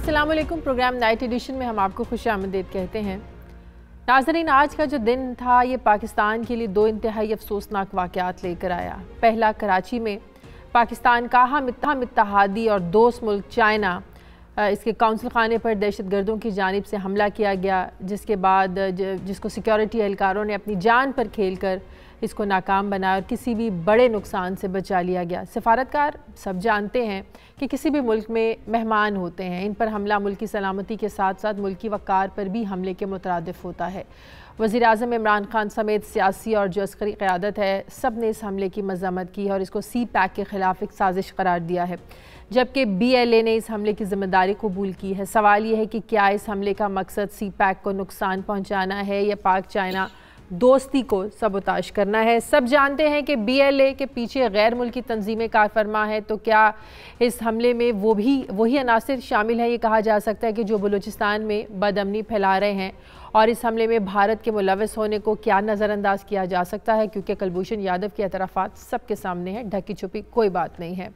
अस्सलाम वालेकुम। Programme night addition में हम आपको खुश आमदीद कहते हैं। नाज़रीन, आज का जो दिन था ये पाकिस्तान के लिए दो इंतहाई अफसोसनाक वाक़यात लेकर आया। पहला, कराची में पाकिस्तान का हम इत्तेहादी और दोस्त मुल्क चाइना इसके काउंसिल खाने पर दहशत गर्दों की जानिब से हमला किया गया, जिसके बाद जिसको सिक्योरिटी एहलकारों ने अपनी जान पर खेल कर इसको नाकाम बनाया और किसी भी बड़े नुकसान से बचा लिया गया। सफारतकार सब जानते हैं कि किसी भी मुल्क में मेहमान होते हैं, इन पर हमला मुल्क की सलामती के साथ साथ मुल्क की वक़ार पर भी हमले के मुतरादिफ होता है। वज़ीर-ए-आज़म इमरान खान समेत सियासी और जो अस्करी क़यादत है, सब ने इस हमले की मज़म्मत की है और इसको CPAC के ख़िलाफ़ एक साजिश करार दिया है, जबकि BLA ने इस हमले की ज़िम्मेदारी कबूल की है। सवाल ये है कि क्या इस हमले का मकसद CPAC को नुकसान पहुँचाना है या पाक चाइना दोस्ती को सबोताश करना है। सब जानते हैं कि BLA के पीछे गैर मुल्की तंजीमें कारफरमा है, तो क्या इस हमले में वही अनासिर शामिल हैं? ये कहा जा सकता है कि जो बलूचिस्तान में बदअमनी फैला रहे हैं, और इस हमले में भारत के मुलविस होने को क्या नज़रअंदाज किया जा सकता है, क्योंकि कुलभूषण यादव के एतराफ़ात सबके सामने हैं, ढकी छुपी कोई बात नहीं है।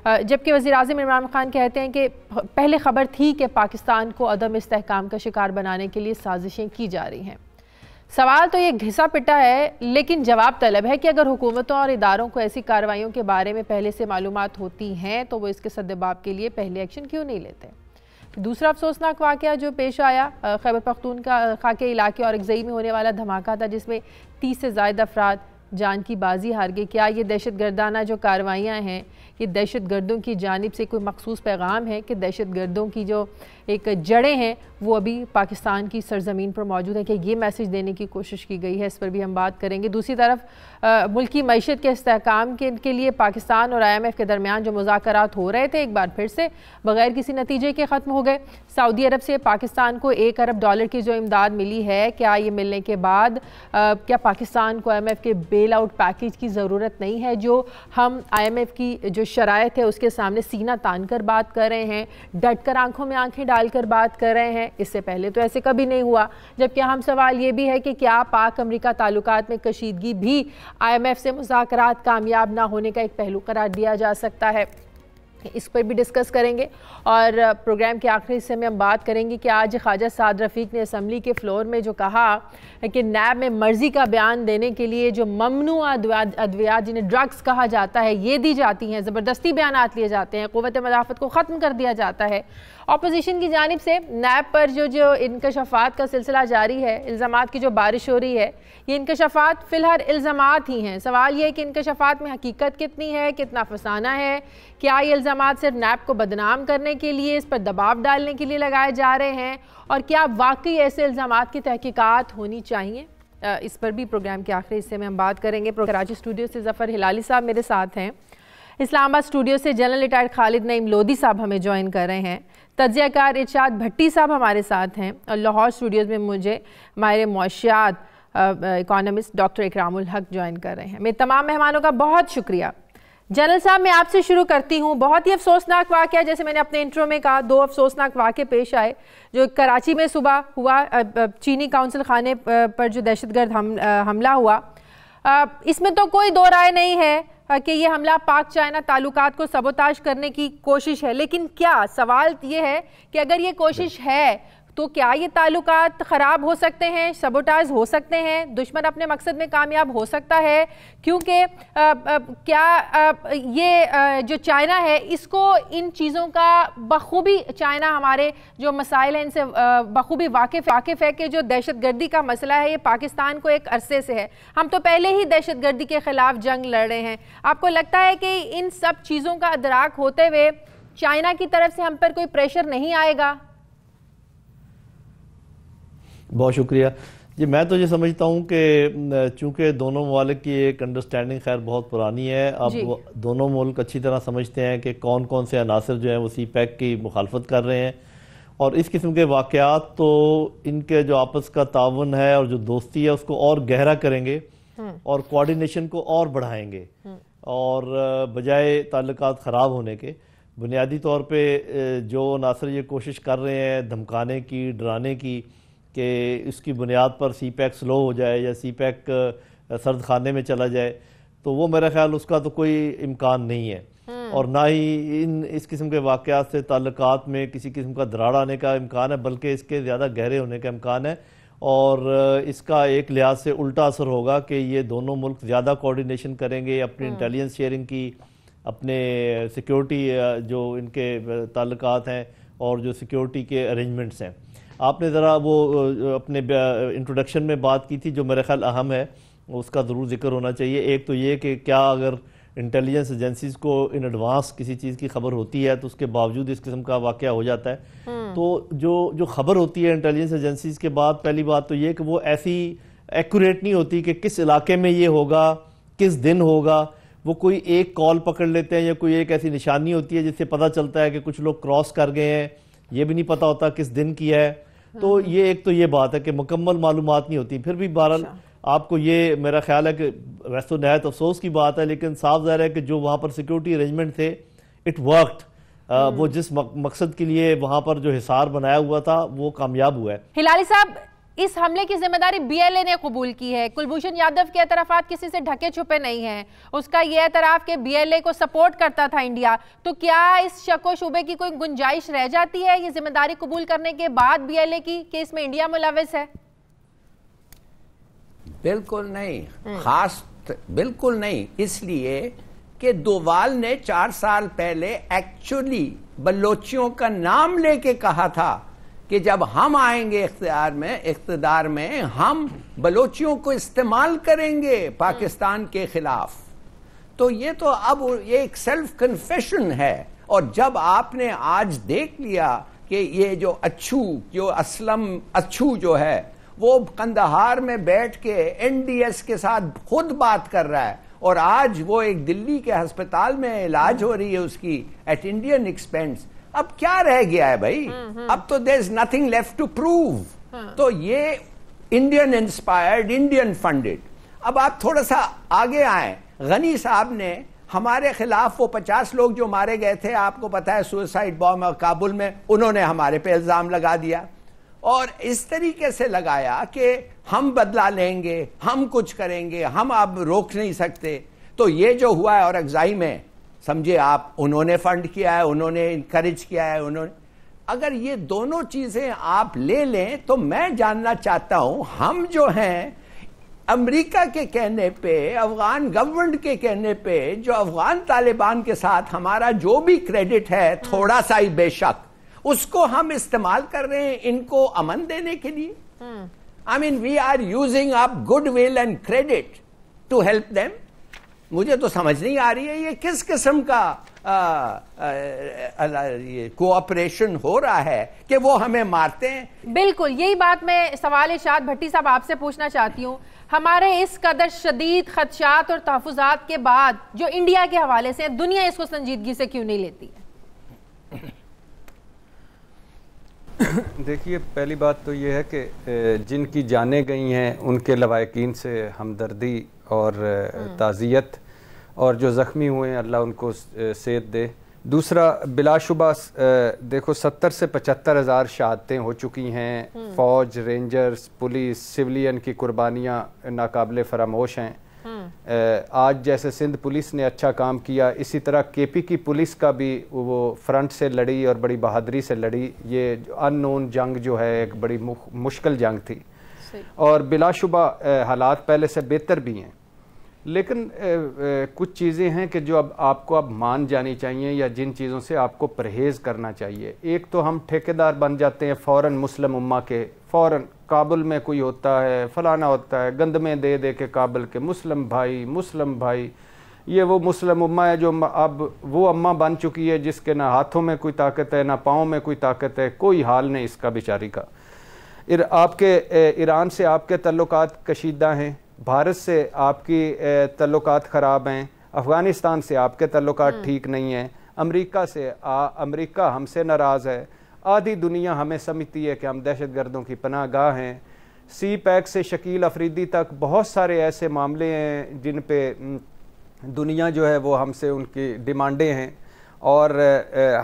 जबकि वज़ीर-ए-आज़म इमरान खान कहते हैं कि पहले खबर थी कि पाकिस्तान को अदम इस्तेहकाम का शिकार बनाने के लिए साजिशें की जा रही हैं। सवाल तो ये घिसा पिटा है, लेकिन जवाब तलब है कि अगर हुकूमतों और इदारों को ऐसी कार्रवाइयों के बारे में पहले से मालूमात होती हैं तो वो इसके सद्देबाब के लिए पहले एक्शन क्यों नहीं लेते। दूसरा अफसोसनाक वाक़या जो पेश आया, खैबर पख्तूनख्वा के इलाके औरंगज़ई में होने वाला धमाका था, जिसमें 30 से ज़ायद अफराद जान की बाजी हार गए। क्या ये दहशत गर्दाना जो कार्रवाइयाँ हैं, ये दहशत गर्दों की जानिब से कोई मखसूस पैगाम है कि दहशत गर्दों की जो एक जड़ें हैं वो अभी पाकिस्तान की सरजमीन पर मौजूद है? कि ये मैसेज देने की कोशिश की गई है? इस पर भी हम बात करेंगे। दूसरी तरफ मुल्क की मईशत के इस्तेहकाम के लिए पाकिस्तान और IMF के दरमियान जो मुज़ाकरात हो रहे थे, एक बार फिर से बग़ैर किसी नतीजे के ख़त्म हो गए। सऊदी अरब से पाकिस्तान को $1 अरब की जो इमदाद मिली है, क्या ये मिलने के बाद क्या पाकिस्तान को IMF के बेल आउट पैकेज की ज़रूरत नहीं है? जो हम IMF की जो शराइत है उसके सामने सीना तान कर बात कर रहे हैं, डट कर आंखों में आंखें डालकर बात कर रहे हैं। इससे पहले तो ऐसे कभी नहीं हुआ। जबकि अहम सवाल ये भी है कि क्या पाक अमरीका ताल्लुकात में कशीदगी भी IMF से मुज़ाकरात कामयाब ना होने का एक पहलू करार दिया जा सकता है? इस पर भी डिस्कस करेंगे। और प्रोग्राम के आखिरी हिस्से में हम बात करेंगे कि आज ख्वाजा साद रफ़ीक ने असम्बली के फ्लोर में जो कहा कि नैब में मर्जी का बयान देने के लिए जो ममनुआ अद्वियात जिन्हें ड्रग्स कहा जाता है ये दी जाती हैं, ज़बरदस्ती बयानात लिए जाते हैं, क़ुव्वत मदाफ़त को ख़त्म कर दिया जाता है। अपोजिशन की जानिब से नैब पर जो इंकशाफात का सिलसिला जारी है, इल्ज़ामात की जो बारिश हो रही है, ये इंकशाफात फ़िलहाल इल्ज़ामात ही हैं। सवाल ये है कि इंकशाफात में हकीकत कितनी है, कितना फसाना है, क्या ये इल्ज़ामात सिर्फ नैब को बदनाम करने के लिए, इस पर दबाव डालने के लिए लगाए जा रहे हैं, और क्या वाकई ऐसे इल्ज़ामात की तहकीकात होनी चाहिए? इस पर भी प्रोग्राम के आखिरी हिस्से में हम बात करेंगे। कराची स्टूडियो से ज़फ़र हिलाली साहब मेरे साथ हैं, इस्लामाबाद स्टूडियो से जनरल रिटायर्ड खालिद नईम लोधी साहब हमें ज्वाइन कर रहे हैं, तज्ज़ियाकार इरशाद भट्टी साहब हमारे साथ हैं, और लाहौर स्टूडियोज़ में मुझे माहिर मुआशियात इकोनॉमिस्ट डॉक्टर इकरामुल हक ज्वाइन कर रहे हैं। मेरे तमाम मेहमानों का बहुत शुक्रिया। जनरल साहब, मैं आपसे शुरू करती हूँ। बहुत ही अफसोसनाक वाक़या, जैसे मैंने अपने इंट्रो में कहा, दो अफसोसनाक वाक़े पेश आए जो कराची में सुबह हुआ, चीनी काउंसिल खाने पर जो दहशतगर्द हमला हुआ। इसमें तो कोई दो राय नहीं है कि ये हमला पाक चाइना ताल्लुकात को सबोताश करने की कोशिश है, लेकिन क्या सवाल ये है कि अगर ये कोशिश है तो क्या ये ताल्लुकात ख़राब हो सकते हैं, सबोटाइज हो सकते हैं, दुश्मन अपने मकसद में कामयाब हो सकता है? क्योंकि क्या ये जो चाइना है इसको इन चीज़ों का बखूबी, चाइना हमारे जो मसाइल हैं इनसे बखूबी वाकिफ़ है कि जो दहशतगर्दी का मसला है ये पाकिस्तान को एक अरसे से है, हम तो पहले ही दहशतगर्दी के ख़िलाफ़ जंग लड़ रहे हैं। आपको लगता है कि इन सब चीज़ों का अदराक होते हुए चाइना की तरफ से हम पर कोई प्रेशर नहीं आएगा? बहुत शुक्रिया जी। मैं तो ये समझता हूँ कि चूंकि दोनों ममालिक की एक अंडरस्टैंडिंग खैर बहुत पुरानी है, अब दोनों मुल्क अच्छी तरह समझते हैं कि कौन कौन से अनासर जो हैं वो CPAC की मुखालफत कर रहे हैं, और इस किस्म के वाक़यात तो इनके जो आपस का तावन है और जो दोस्ती है उसको और गहरा करेंगे और कोऑर्डिनेशन को और बढ़ाएंगे, और बजाय ताल्लुकात ख़राब होने के बुनियादी तौर पर जो अनासर ये कोशिश कर रहे हैं धमकाने की, डराने की कि इसकी बुनियाद पर CPAC स्लो हो जाए या CPAC सर्द खाने में चला जाए, तो वो मेरा ख्याल उसका तो कोई इम्कान नहीं है। और ना ही इस किस्म के वाक़यात से ताल्लुकात में किसी किस्म का दरार आने का इम्कान है, बल्कि इसके ज़्यादा गहरे होने का इम्कान है। और इसका एक लिहाज से उल्टा असर होगा कि ये दोनों मुल्क ज़्यादा कोऑर्डिनेशन करेंगे अपनी इंटेलिजेंस शेयरिंग की, अपने सिक्योरिटी जो इनके ताल्लुकात हैं और जो सिक्योरिटी के अरेंजमेंट्स हैं। आपने ज़रा वो अपने इंट्रोडक्शन में बात की थी जो मेरे ख्याल अहम है, उसका ज़रूर जिक्र होना चाहिए। एक तो ये कि क्या अगर इंटेलिजेंस एजेंसीज को इन एडवांस किसी चीज़ की खबर होती है तो उसके बावजूद इस किस्म का वाक़या हो जाता है। तो जो खबर होती है इंटेलिजेंस एजेंसीज के बाद, पहली बात तो ये कि वो ऐसी एक्यूरेट नहीं होती कि किस इलाके में ये होगा, किस दिन होगा। वो कोई एक कॉल पकड़ लेते हैं या कोई एक ऐसी निशानी होती है जिससे पता चलता है कि कुछ लोग क्रॉस कर गए हैं, ये भी नहीं पता होता किस दिन की है। तो ये एक तो ये बात है कि मुकम्मल मालूमात नहीं होती। फिर भी बहरहाल आपको ये मेरा ख्याल है कि वैसे तो नहायत अफसोस की बात है, लेकिन साफ ज़ाहिर है कि जो वहाँ पर सिक्योरिटी अरेंजमेंट थे इट वर्कड। वो जिस मकसद के लिए वहाँ पर जो हिसार बनाया हुआ था वो कामयाब हुआ है। हिलाली साहब, इस हमले की जिम्मेदारी बीएलए ने कबूल की है। कुलभूषण यादव के एतराफात किसी से ढके छुपे नहीं हैं। उसका यह एतराफ के बीएलए को सपोर्ट करता था इंडिया। तो क्या इस शक व शुबे की कोई गुंजाइश रह जाती है ये जिम्मेदारी कबूल करने के बाद बीएलए की कि इसमें इंडिया मुलविस है? बिल्कुल नहीं, बिल्कुल नहीं। इसलिए कि डोवाल ने 4 साल पहले एक्चुअली बलोचियों का नाम लेके कहा था कि जब हम आएंगे इख्तिदार में हम बलोचियों को इस्तेमाल करेंगे पाकिस्तान के खिलाफ। तो ये तो अब ये एक सेल्फ कन्फेशन है। और जब आपने आज देख लिया कि ये जो असलम अच्छू जो है वो कंदहार में बैठ के एनडीएस के साथ खुद बात कर रहा है, और आज वो एक दिल्ली के अस्पताल में इलाज हो रही है उसकी एट इंडियन एक्सपेंस। अब क्या रह गया है भाई? अब तो there is nothing left to prove. तो ये इंडियन इंस्पायर्ड, इंडियन फंडेड। अब आप थोड़ा सा आगे आए, गनी साहब ने हमारे खिलाफ वो 50 लोग जो मारे गए थे, आपको पता है सुसाइड बॉम्ब काबुल में, उन्होंने हमारे पे इल्जाम लगा दिया और इस तरीके से लगाया कि हम बदला लेंगे, हम कुछ करेंगे, हम अब रोक नहीं सकते। तो ये जो हुआ है औरंगज़ई में, समझिए आप, उन्होंने फंड किया है, उन्होंने इनकरेज किया है, उन्होंने। अगर ये दोनों चीजें आप ले लें तो मैं जानना चाहता हूं, हम जो हैं अमेरिका के कहने पे, अफगान गवर्नमेंट के कहने पे, जो अफगान तालिबान के साथ हमारा जो भी क्रेडिट है, थोड़ा सा ही बेशक, उसको हम इस्तेमाल कर रहे हैं इनको अमन देने के लिए। I mean we are using up goodwill and credit to help them. मुझे तो समझ नहीं आ रही है ये किस किस्म का कोऑपरेशन हो रहा है कि वो हमें मारते हैं। बिल्कुल यही बात मैं सवाल इरशाद भट्टी साहब आपसे पूछना चाहती हूँ। हमारे इस कदर शदीद खदशात और तहफ़्फ़ुज़ात के बाद जो इंडिया के हवाले से दुनिया इसको संजीदगी से क्यों नहीं लेती है? देखिए, पहली बात तो ये है कि जिनकी जानें गई हैं उनके लवाकिन से हमदर्दी और ताज़ियत, और जो ज़ख्मी हुए हैं अल्लाह उनको सेहत दे। दूसरा, बिलाशुबा देखो 70 से 75 हज़ार शहादतें हो चुकी हैं। फ़ौज, रेंजर्स, पुलिस, सिविलियन की कुर्बानियाँ नाकाबिले फरामोश हैं। आज जैसे सिंध पुलिस ने अच्छा काम किया, इसी तरह केपी की पुलिस का भी वो फ्रंट से लड़ी और बड़ी बहादुरी से लड़ी। ये अननोन जंग जो है एक बड़ी मुश्किल जंग थी और बिलाशुबा हालात पहले से बेहतर भी हैं, लेकिन कुछ चीज़ें हैं कि जो अब आपको मान जानी चाहिए या जिन चीज़ों से आपको परहेज़ करना चाहिए। एक तो हम ठेकेदार बन जाते हैं फ़ौरन मुस्लिम उम्मा के, फ़ौरन काबुल में कोई होता है, फलाना होता है, गंदमे दे दे के काबुल के मुस्लिम भाई, ये वो मुस्लिम उम्मा है जो अब वो अम्मा बन चुकी है जिसके ना हाथों में कोई ताकत है ना पाँव में कोई ताकत है, कोई हाल नहीं इसका बेचारी का। आपके ईरान से आपके तल्लुकात कशीदा हैं, भारत से आपकी तल्लुकात ख़राब हैं, अफ़गानिस्तान से आपके तल्लुकात ठीक नहीं हैं, अमेरिका से अमेरिका हमसे नाराज़ है, आधी दुनिया हमें समझती है कि हम दहशतगर्दों की पनाहगाह हैं। सी पैक से शकील अफरीदी तक बहुत सारे ऐसे मामले हैं जिन पे दुनिया जो है वो हमसे उनकी डिमांडें हैं, और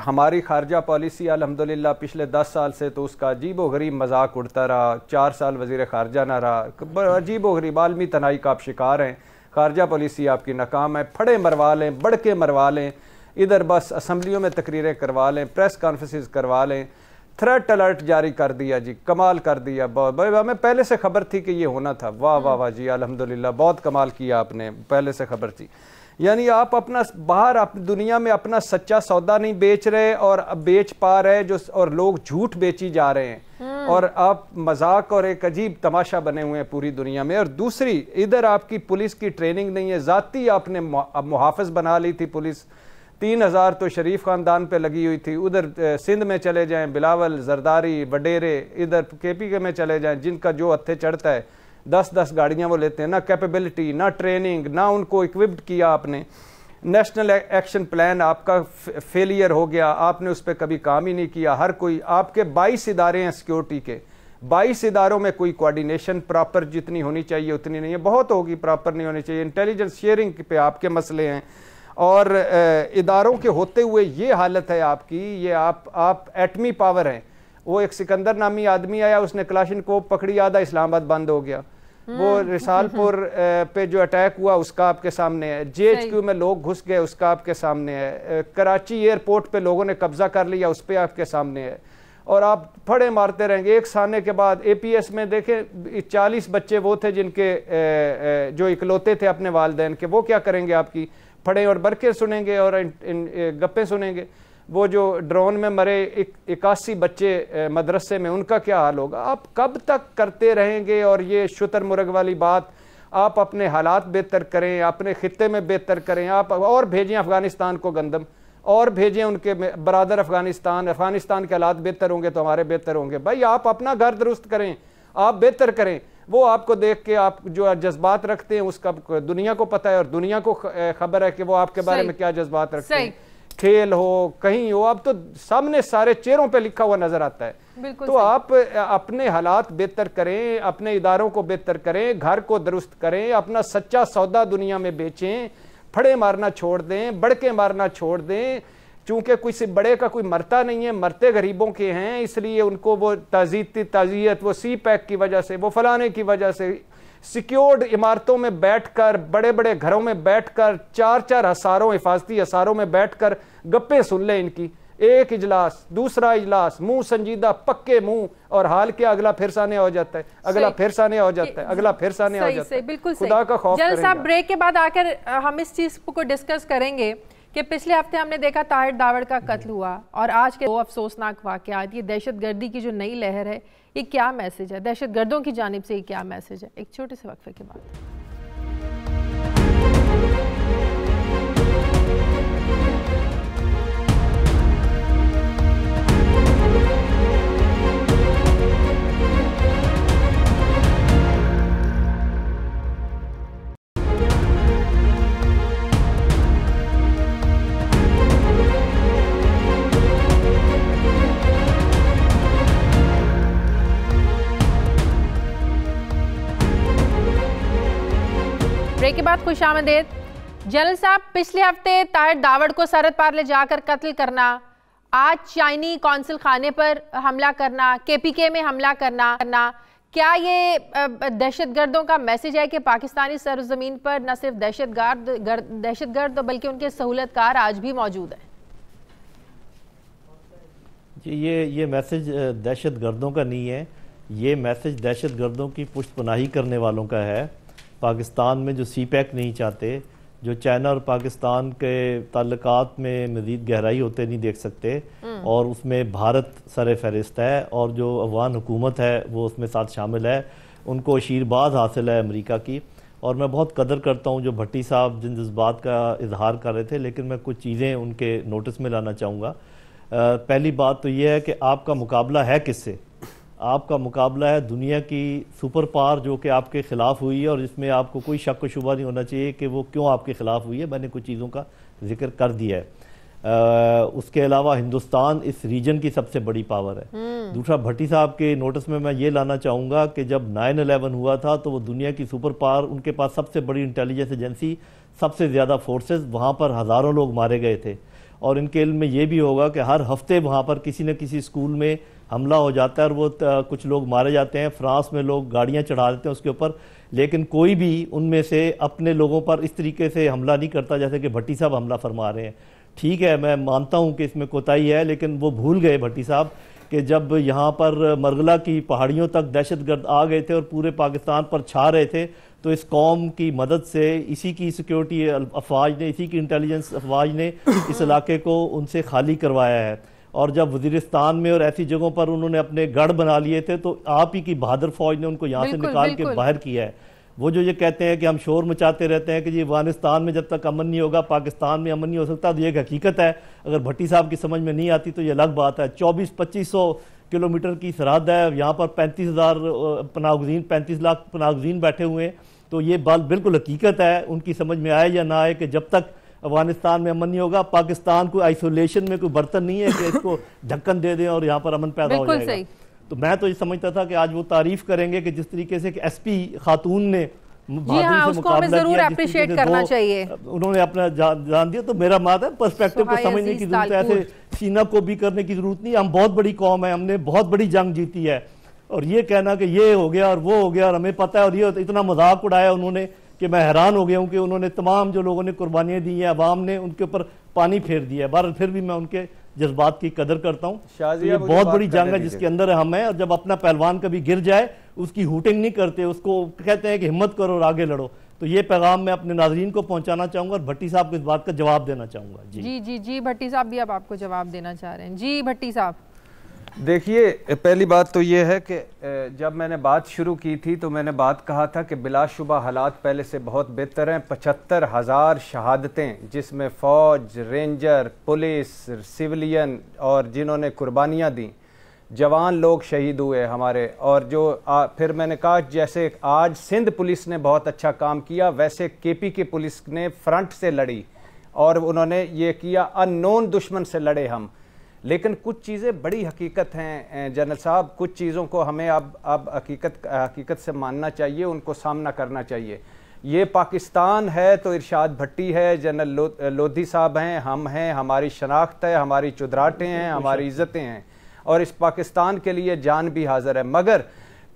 हमारी खारजा पॉलिसी अल्हम्दुलिल्लाह पिछले 10 साल से तो उसका अजीब व गरीब मजाक उड़ता रहा। 4 साल वज़ीर खारजा ना रहा, अजीब व गरीब आलमी तनाई का आप शिकार हैं। खारजा पॉलिसी आपकी नाकाम है, फड़े मरवा लें, बढ़ के मरवा लें, इधर बस असम्बलियों में तकरीरें करवा लें, प्रेस कॉन्फ्रेंसेस करवा लें, थ्रेट अलर्ट जारी कर दिया जी, कमाल कर दिया। हमें पहले से खबर थी कि ये होना था। वाह वाह वाह जी, अल्हम्दुलिल्लाह, बहुत कमाल किया आपने, पहले से खबर थी। यानी आप अपना बाहर दुनिया में अपना सच्चा सौदा नहीं बेच रहे और बेच पा रहे जो, और लोग झूठ बेची जा रहे हैं और आप मजाक और एक अजीब तमाशा बने हुए हैं पूरी दुनिया में। और दूसरी, इधर आपकी पुलिस की ट्रेनिंग नहीं है, जाती आपने मुहाफ़िज बना ली थी पुलिस, 3000 तो शरीफ खानदान पे लगी हुई थी। उधर सिंध में चले जाएं, बिलावल, जरदारी, वडेरे, इधर KPK में चले जाएं, जिनका जो हत्थे चढ़ता है 10-10 गाड़ियां वो लेते हैं। ना कैपेबिलिटी, ना ट्रेनिंग, ना उनको इक्विप्ड किया आपने। नेशनल एक्शन प्लान आपका फेलियर हो गया, आपने उस पर कभी काम ही नहीं किया। हर कोई, आपके 22 इदारे हैं सिक्योरिटी के, 22 इदारों में कोई कोऑर्डिनेशन प्रॉपर जितनी होनी चाहिए उतनी नहीं है, बहुत होगी, प्रॉपर नहीं होनी चाहिए। इंटेलिजेंस शेयरिंग पे आपके मसले हैं और इदारों के होते हुए ये हालत है आपकी। ये आप एटमी पावर हैं। वो एक सिकंदर नामी आदमी आया, उसने क्लाशिनकोव पकड़ी, आधा इस्लामाबाद बंद हो गया। वो रिसालपुर पे जो अटैक हुआ उसका आपके सामने है। GHQ में लोग घुस गए, उसका आपके सामने है। कराची एयरपोर्ट पे लोगों ने कब्जा कर लिया, उस पर आपके सामने है। और आप फड़े मारते रहेंगे एक सामने के बाद। APS में देखें 40 बच्चे वो थे जिनके जो इकलौते थे अपने वालिदैन के, वो क्या करेंगे? आपकी फड़े और बरके सुनेंगे और गप्पे सुनेंगे। वो जो ड्रोन में मरे 81 बच्चे मदरसे में, उनका क्या हाल होगा? आप कब तक करते रहेंगे? और ये शुतर मुर्ग वाली बात, आप अपने हालात बेहतर करें, अपने खित्ते में बेहतर करें, आप और भेजें अफगानिस्तान को गंदम, और भेजें उनके बरादर अफगानिस्तान के हालात बेहतर होंगे तो हमारे बेहतर होंगे। भाई आप अपना घर दुरुस्त करें, आप बेहतर करें। वो आपको देख के आप जो जज्बात रखते हैं उसका दुनिया को पता है और दुनिया को खबर है कि वो आपके बारे में क्या जज्बात रखते हैं। खेल हो, कहीं हो, अब तो सामने सारे चेहरों पे लिखा हुआ नजर आता है। तो आप अपने हालात बेहतर करें, अपने इदारों को बेहतर करें, घर को दुरुस्त करें, अपना सच्चा सौदा दुनिया में बेचें, फड़े मारना छोड़ दें, बड़के मारना छोड़ दें। चूंकि किसी बड़े का कोई मरता नहीं है, मरते गरीबों के हैं, इसलिए उनको वो ताज़ियत वो CPAC की वजह से, वो फलाने की वजह से, सिक्योर्ड इमारतों में बैठकर, बड़े बड़े घरों में बैठकर, 4-4 हसारों, हिफाजती हसारों में बैठकर गप्पे सुन ले इनकी। एक इजलास, दूसरा इजलास, मुंह संजीदा, पक्के मुंह, और हाल क्या, अगला फिर साने हो जाता है, अगला फिर साने हो जाता है, अगला फिर साने हो जाता है। बिल्कुल खुदा का खौफ करें। साहब, ब्रेक के बाद आकर हम इस चीज को डिस्कस करेंगे कि पिछले हफ्ते हमने देखा ताहिर दावड़ का कत्ल हुआ और आज के 2 अफसोसनाक वाकयात, ये दहशतगर्दी की जो नई लहर है, ये क्या मैसेज है? दहशतगर्दों की जानिब से ये क्या मैसेज है? एक छोटे से वक्फे के बाद। ब्रेक के बाद खुशामदीद। जनरल साहब, पिछले हफ्ते ताहिर दावड़ को सरहद पार ले जाकर कत्ल करना, आज चाइनी कौंसिल खाने पर हमला करना, KPK में हमला करना, क्या ये दहशतगर्दों का मैसेज है कि पाकिस्तानी सरजमीन पर न सिर्फ दहशतगर्द बल्कि उनके सहूलतकार आज भी मौजूद हैं? ये मैसेज दहशतगर्दों का नहीं है, ये मैसेज दहशतगर्दों की पुष्टपनाही करने वालों का है। पाकिस्तान में जो CPAC नहीं चाहते, जो चाइना और पाकिस्तान के ताल्लुकात में मज़ीद गहराई होते नहीं देख सकते, और उसमें भारत सर फहरिस्त है और जो अफगान हुकूमत है वो उसमें साथ शामिल है, उनको आशीर्वाद हासिल है अमेरिका की। और मैं बहुत कदर करता हूँ जो भट्टी साहब जिन जज्बात का इजहार कर रहे थे, लेकिन मैं कुछ चीज़ें उनके नोटिस में लाना चाहूँगा। पहली बात तो यह है कि आपका मुकाबला है किससे? आपका मुकाबला है दुनिया की सुपर पावर जो कि आपके खिलाफ हुई है, और इसमें आपको कोई शक व शुबा नहीं होना चाहिए कि वो क्यों आपके खिलाफ हुई है। मैंने कुछ चीज़ों का जिक्र कर दिया है। उसके अलावा हिंदुस्तान इस रीजन की सबसे बड़ी पावर है। दूसरा, भट्टी साहब के नोटिस में मैं ये लाना चाहूँगा कि जब 9/11 हुआ था तो वो दुनिया की सुपर पावर, उनके पास सबसे बड़ी इंटेलिजेंस एजेंसी, सबसे ज़्यादा फोर्सेस, वहाँ पर हज़ारों लोग मारे गए थे। और इनके इल्म में ये भी होगा कि हर हफ्ते वहाँ पर किसी न किसी स्कूल में हमला हो जाता है और वो कुछ लोग मारे जाते हैं। फ्रांस में लोग गाड़ियाँ चढ़ा देते हैं उसके ऊपर, लेकिन कोई भी उनमें से अपने लोगों पर इस तरीके से हमला नहीं करता जैसे कि भट्टी साहब हमला फरमा रहे हैं। ठीक है, मैं मानता हूं कि इसमें कोताही है, लेकिन वो भूल गए भट्टी साहब कि जब यहाँ पर मरगला की पहाड़ियों तक दहशतगर्द आ गए थे और पूरे पाकिस्तान पर छा रहे थे, तो इस कौम की मदद से इसी की सिक्योरिटी अफवाज ने, इसी की इंटेलिजेंस अफवाज ने इस इलाके को उनसे खाली करवाया है। और जब वजीरिस्तान में और ऐसी जगहों पर उन्होंने अपने गढ़ बना लिए थे, तो आप ही की बहादुर फौज ने उनको यहाँ से निकाल के बाहर किया है। वो जो ये कहते हैं कि हम शोर मचाते रहते हैं कि जी अफगानिस्तान में जब तक अमन नहीं होगा पाकिस्तान में अमन नहीं हो सकता, तो ये एक हकीकत है। अगर भट्टी साहब की समझ में नहीं आती तो ये अलग बात है। 24-2500 किलोमीटर की सरहद है, यहाँ पर 35,000 पनाहगज़ीन, 35 लाख पनाहगज़ीन बैठे हुए हैं। तो ये बात बिल्कुल हकीकत है, उनकी समझ में आए या ना आए, कि जब तक अफगानिस्तान में अमन नहीं होगा, पाकिस्तान को आइसोलेशन में कोई बर्तन नहीं है कि इसको ढक्कन दे दें और यहाँ पर अमन पैदा हो जाएगा। तो मैं तो ये समझता था कि आज वो तारीफ करेंगे कि जिस तरीके से कि एसपी खातून ने हाँ, उसको हमें जरूर अप्रिशिएट करना चाहिए, उन्होंने अपना जान दिया। तो मेरा मात है पर्सपेक्टिव को समझने की जरूरत है, ऐसे सीना को भी करने की जरूरत नहीं। हम बहुत बड़ी कौम है, हमने बहुत बड़ी जंग जीती है, और ये कहना कि ये हो गया और वो हो गया और हमें पता है, और ये इतना मजाक उड़ाया उन्होंने कि मैं हैरान हो गया हूँ कि उन्होंने तमाम जो लोगों ने कुर्बानियां दी हैं, अवाम ने उनके ऊपर पानी फेर दिया है। बहरहाल फिर भी मैं उनके जज्बात की कदर करता हूँ। तो ये बहुत बड़ी जंग है जिसके अंदर हम हैं, और जब अपना पहलवान कभी गिर जाए उसकी हुटिंग नहीं करते, उसको कहते हैं कि हिम्मत करो और आगे लड़ो। तो ये पैगाम मैं अपने नाजरीन को पहुंचाना चाहूंगा और भट्टी साहब को इस बात का जवाब देना चाहूंगा। जी भट्टी साहब भी अब आपको जवाब देना चाह रहे हैं। जी भट्टी साहब, देखिए, पहली बात तो ये है कि जब मैंने बात शुरू की थी तो मैंने बात कहा था कि बिलाशुबा हालात पहले से बहुत बेहतर हैं। 75,000 शहादतें, जिसमें फ़ौज, रेंजर, पुलिस, सिविलियन और जिन्होंने कुर्बानियाँ दी, जवान लोग शहीद हुए हमारे। और जो फिर मैंने कहा जैसे आज सिंध पुलिस ने बहुत अच्छा काम किया, वैसे केपी की पुलिस ने फ्रंट से लड़ी और उन्होंने ये किया, अननोन दुश्मन से लड़े हम। लेकिन कुछ चीज़ें बड़ी हकीकत हैं जनरल साहब, कुछ चीज़ों को हमें अब हकीकत से मानना चाहिए, उनको सामना करना चाहिए। ये पाकिस्तान है तो इरशाद भट्टी है, जनरल लोधी साहब हैं, हम हैं, हमारी शनाख्त है, हमारी चुदराटें हैं, हमारी इज़्ज़तें हैं, और इस पाकिस्तान के लिए जान भी हाजिर है। मगर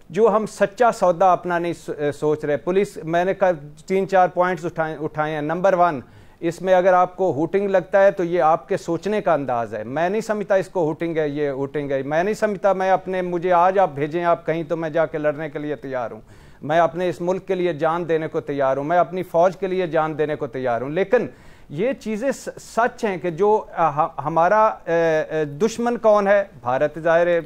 जो हम सच्चा सौदा अपना नहीं सोच रहे, पुलिस, मैंने 3-4 पॉइंट्स उठाए हैं। नंबर 1, इसमें अगर आपको हुटिंग लगता है तो ये आपके सोचने का अंदाज है। मैं नहीं समझता इसको हुटिंग है, ये हुटिंग है। मैं नहीं समझता, मुझे आज आप भेजें आप कहीं तो मैं जाके लड़ने के लिए तैयार हूँ। मैं अपने इस मुल्क के लिए जान देने को तैयार हूँ, मैं अपनी फ़ौज के लिए जान देने को तैयार हूँ। लेकिन ये चीज़ें सच हैं कि जो हमारा दुश्मन कौन है, भारत ज़ाहिर है,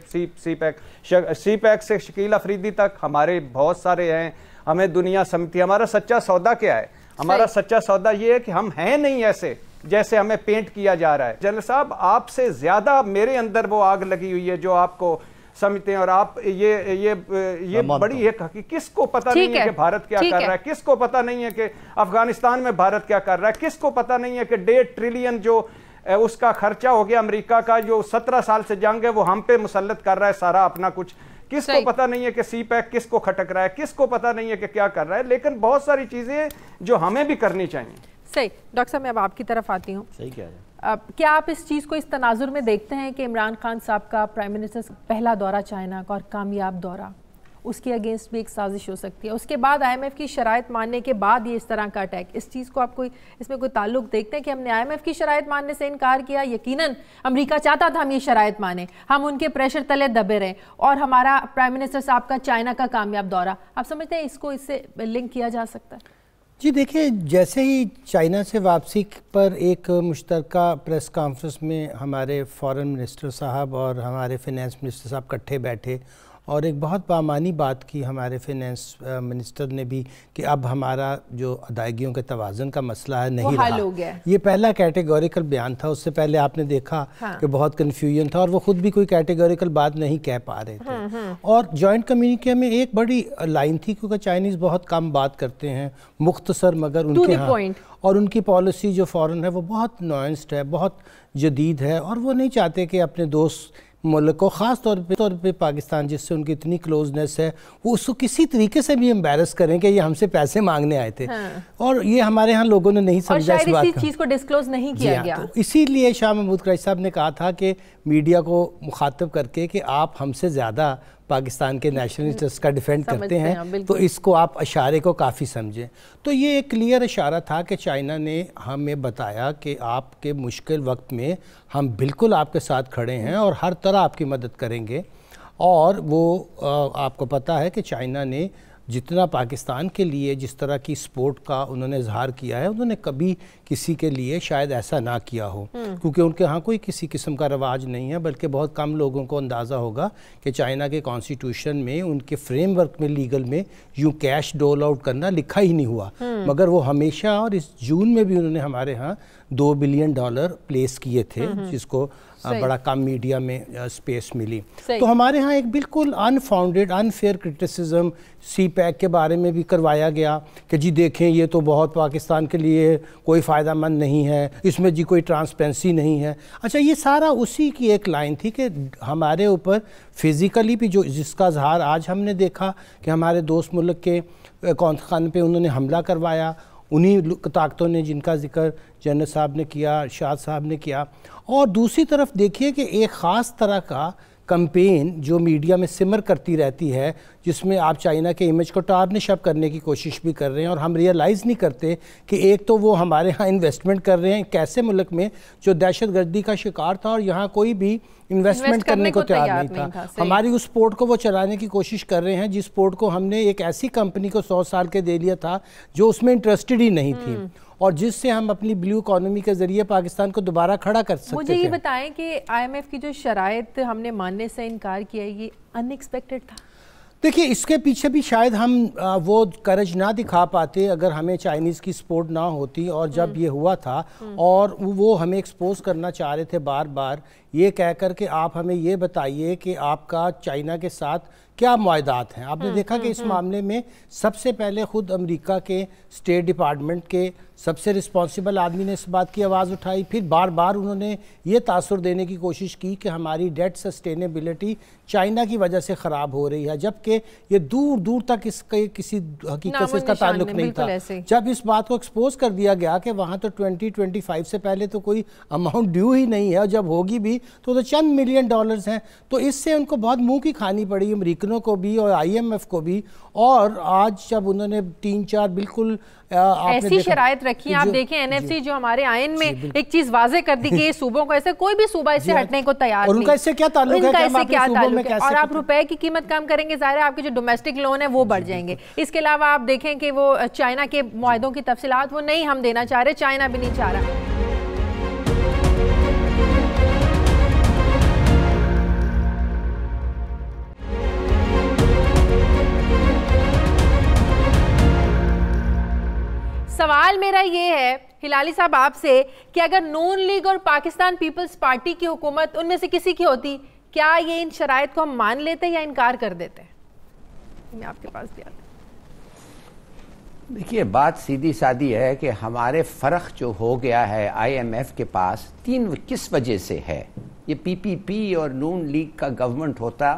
सी पैक से शकील अफरीदी तक हमारे बहुत सारे हैं, हमें दुनिया समझती है। हमारा सच्चा सौदा क्या है? हमारा सच्चा सौदा ये है कि हम हैं नहीं ऐसे जैसे हमें पेंट किया जा रहा है। जनरल साहब, आपसे ज्यादा मेरे अंदर वो आग लगी हुई है जो आपको समझते हैं, और आप ये बड़ी एक हकीकत, किसको पता नहीं है कि भारत क्या कर रहा है, किसको पता नहीं है कि अफगानिस्तान में भारत क्या कर रहा है, किसको पता नहीं है कि 1.5 ट्रिलियन जो उसका खर्चा हो गया अमेरिका का, जो 17 साल से जंग है वो हम पे मुसल्लत कर रहा है सारा अपना कुछ। किसको पता नहीं है कि सी पैक किसको खटक रहा है, किसको पता नहीं है कि क्या कर रहा है। लेकिन बहुत सारी चीजें जो हमें भी करनी चाहिए। सही। डॉक्टर साहब, मैं अब आपकी तरफ आती हूँ। सही कह रहे हैं। क्या आप इस चीज़ को इस तनाजुर में देखते हैं कि इमरान खान साहब का प्राइम मिनिस्टर पहला दौरा चाइना का और कामयाब दौरा, उसके अगेंस्ट भी एक साजिश हो सकती है, उसके बाद IMF की शराइत मानने के बाद ये इस तरह का अटैक, इस चीज़ को आप इसमें कोई ताल्लुक देखते हैं कि हमने IMF की शराइत मानने से इनकार किया? यकीनन अमेरिका चाहता था हम ये शराइत माने, हम उनके प्रेशर तले दबे रहे, और हमारा प्राइम मिनिस्टर साहब का चाइना का कामयाब दौरा, आप समझते हैं इसको इससे लिंक किया जा सकता है? जी देखिए, जैसे ही चाइना से वापसी पर एक मुश्तरका प्रेस कॉन्फ्रेंस में हमारे फॉरेन मिनिस्टर साहब और हमारे फाइनेंस मिनिस्टर साहब इकट्ठे बैठे और एक बहुत बामानी बात की हमारे फाइनेंस मिनिस्टर ने भी कि अब हमारा जो अदायगियों के तवाज़ुन का मसला है नहीं रहा, हो गया। ये पहला कैटेगोरिकल बयान था। उससे पहले आपने देखा कि बहुत कन्फ्यूजन था और वो खुद भी कोई कैटेगोरिकल बात नहीं कह पा रहे थे। और जॉइंट कम्युनिके में एक बड़ी लाइन थी, क्योंकि चाइनीज़ बहुत कम बात करते हैं, मुख्तसर, मगर उनके यहाँ और उनकी पॉलिसी जो फॉरेन है वो बहुत नुआंस्ड है, बहुत जदीद है, और वो नहीं चाहते कि अपने दोस्त मुल्क को, ख़ास तौर पे पाकिस्तान जिससे उनकी इतनी क्लोजनेस है, वो उसको किसी तरीके से भी एम्बैरस करें कि ये हमसे पैसे मांगने आए थे। और ये हमारे यहाँ लोगों ने नहीं समझा, इस बात चीज़ को डिस्क्लोज नहीं किया गया। तो इसीलिए शाह महमूद कुरैशी साहब ने कहा था कि मीडिया को मुखातब करके कि आप हमसे ज़्यादा पाकिस्तान के नेशनल इंटरेस्ट का डिफेंड करते हैं, तो इसको आप इशारे को काफ़ी समझें। तो ये एक क्लियर इशारा था कि चाइना ने हमें बताया कि आपके मुश्किल वक्त में हम बिल्कुल आपके साथ खड़े हैं और हर तरह आपकी मदद करेंगे। और वो आपको पता है कि चाइना ने जितना पाकिस्तान के लिए जिस तरह की सपोर्ट का उन्होंने इजहार किया है, उन्होंने कभी किसी के लिए शायद ऐसा ना किया हो, क्योंकि उनके यहाँ कोई किसी किस्म का रवाज नहीं है, बल्कि बहुत कम लोगों को अंदाज़ा होगा कि चाइना के कॉन्स्टिट्यूशन में, उनके फ्रेमवर्क में, लीगल में यूँ कैश डोल आउट करना लिखा ही नहीं हुआ। मगर वो हमेशा, और इस जून में भी उन्होंने हमारे यहाँ $2 बिलियन प्लेस किए थे, जिसको बड़ा कम मीडिया में स्पेस मिली। तो हमारे यहाँ एक बिल्कुल अनफाउंडेड अनफेयर क्रिटिसिज्म CPEC के बारे में भी करवाया गया कि जी देखें ये तो बहुत पाकिस्तान के लिए कोई फ़ायदेमंद नहीं है, इसमें जी कोई ट्रांसपेरेंसी नहीं है। अच्छा, ये सारा उसी की एक लाइन थी कि हमारे ऊपर फिज़िकली भी जो जिसका इजहार आज हमने देखा कि हमारे दोस्त मुल्क के कौंसखान पे उन्होंने हमला करवाया, उन्हीं ताकतों ने जिनका जिक्र जनरल साहब ने किया, शाह साहब ने किया। और दूसरी तरफ देखिए कि एक ख़ास तरह का कैंपेन जो मीडिया में सिमर करती रहती है, जिसमें आप चाइना के इमेज को टार्निश अप करने की कोशिश भी कर रहे हैं, और हम रियलाइज़ नहीं करते कि एक तो वो हमारे यहाँ इन्वेस्टमेंट कर रहे हैं कैसे मुल्क में जो दहशतगर्दी का शिकार था और यहाँ कोई भी इन्वेस्टमेंट करने को तैयार नहीं था। हमारी उस पोर्ट को वो चलाने की कोशिश कर रहे हैं जिस पोर्ट को हमने एक ऐसी कंपनी को 100 साल के दे लिया था जो उसमें इंटरेस्टेड ही नहीं थी, और जिससे हम अपनी ब्लू इकोनॉमी के जरिए पाकिस्तान को दोबारा खड़ा कर सकते थे। मुझे ये बताएं कि IMF की जो शराइत हमने मानने से इनकार किया, ये अनएक्सपेक्टेड था? देखिए, इसके पीछे भी शायद हम वो करज ना दिखा पाते अगर हमें चाइनीज़ की सपोर्ट ना होती। और जब ये हुआ था और वो हमें एक्सपोज करना चाह रहे थे बार बार, ये कह कर के आप हमें ये बताइए कि आपका चाइना के साथ क्या मुआहदात हैं। आपने देखा कि इस मामले में सबसे पहले खुद अमेरिका के स्टेट डिपार्टमेंट के सबसे रिस्पॉन्सिबल आदमी ने इस बात की आवाज़ उठाई, फिर बार बार उन्होंने ये तासुर देने की कोशिश की कि हमारी डेट सस्टेनेबिलिटी चाइना की वजह से ख़राब हो रही है, जबकि ये दूर दूर तक इसके किसी हकीकत से इसका ताल्लुक नहीं था। जब इस बात को एक्सपोज कर दिया गया कि वहाँ तो 2025 से पहले तो कोई अमाउंट ड्यू ही नहीं है, और जब होगी भी तो चंद $1 मिलियन हैं, तो इससे उनको बहुत मुंह की खानी पड़ी, अमेरिकनों को भी और IMF को भी। और आज जब उन्होंने 3-4 बिल्कुल ऐसी शराइत रखी, आप देखें NFC जो हमारे आयन में एक चीज वाजे कर दी कि सूबों को, ऐसे कोई भी सूबा इससे हटने को तैयार नहीं। उनका इससे क्या ताल्लुक है? और आप रुपए की कीमत कम करेंगे, जाहिर है आपके जो डोमेस्टिक लोन है वो बढ़ जाएंगे। इसके अलावा आप देखें कि वो चाइना के मुआहदों की तफसीलात वो नहीं हम देना चाह रहे, चाइना भी नहीं चाह रहा। सवाल मेरा ये है हिलाली साहब आपसे कि अगर नून लीग और पाकिस्तान पीपल्स पार्टी की हुकूमत उनमें से किसी की होती, क्या ये इन शराइत को हम मान लेते या इनकार कर देते? मैं आपके पास भी आता। देखिए, बात सीधी सादी है कि हमारे फ़र्क जो हो गया है IMF के पास किस वजह से है। ये PPP और नून लीग का गवर्नमेंट होता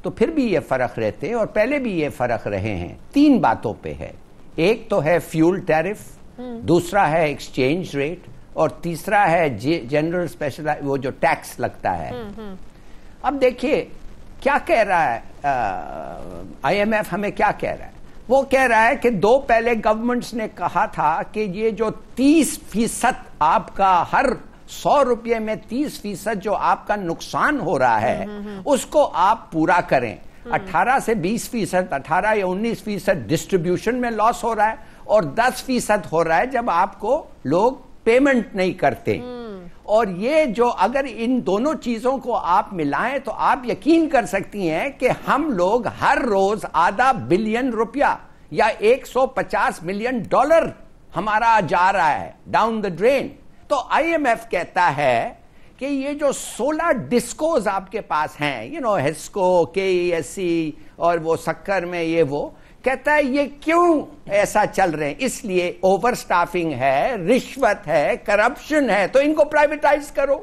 तो फिर भी ये फ़र्क रहते, और पहले भी ये फ़र्क रहे हैं। 3 बातों पे है। एक तो है फ्यूल टैरिफ, दूसरा है एक्सचेंज रेट, और तीसरा है जनरल स्पेशल वो जो टैक्स लगता है। अब देखिए क्या कह रहा है IMF, हमें क्या कह रहा है? वो कह रहा है कि 2 पहले गवर्नमेंट्स ने कहा था कि ये जो 30% आपका हर 100 रुपये में 30% जो आपका नुकसान हो रहा है उसको आप पूरा करें। 18 से 20%, 18 या 19% डिस्ट्रीब्यूशन में लॉस हो रहा है, और 10% हो रहा है जब आपको लोग पेमेंट नहीं करते। और ये जो अगर इन दोनों चीजों को आप मिलाएं तो आप यकीन कर सकती हैं कि हम लोग हर रोज $0.5 बिलियन या $150 मिलियन हमारा जा रहा है डाउन द ड्रेन। तो IMF कहता है कि ये जो 16 डिस्कोज आपके पास हैं, हेस्को, KESC और वो शक्कर में ये वो, कहता है ये क्यों ऐसा चल रहे हैं? इसलिए ओवर स्टाफिंग है, रिश्वत है, करप्शन है, तो इनको प्राइवेटाइज करो।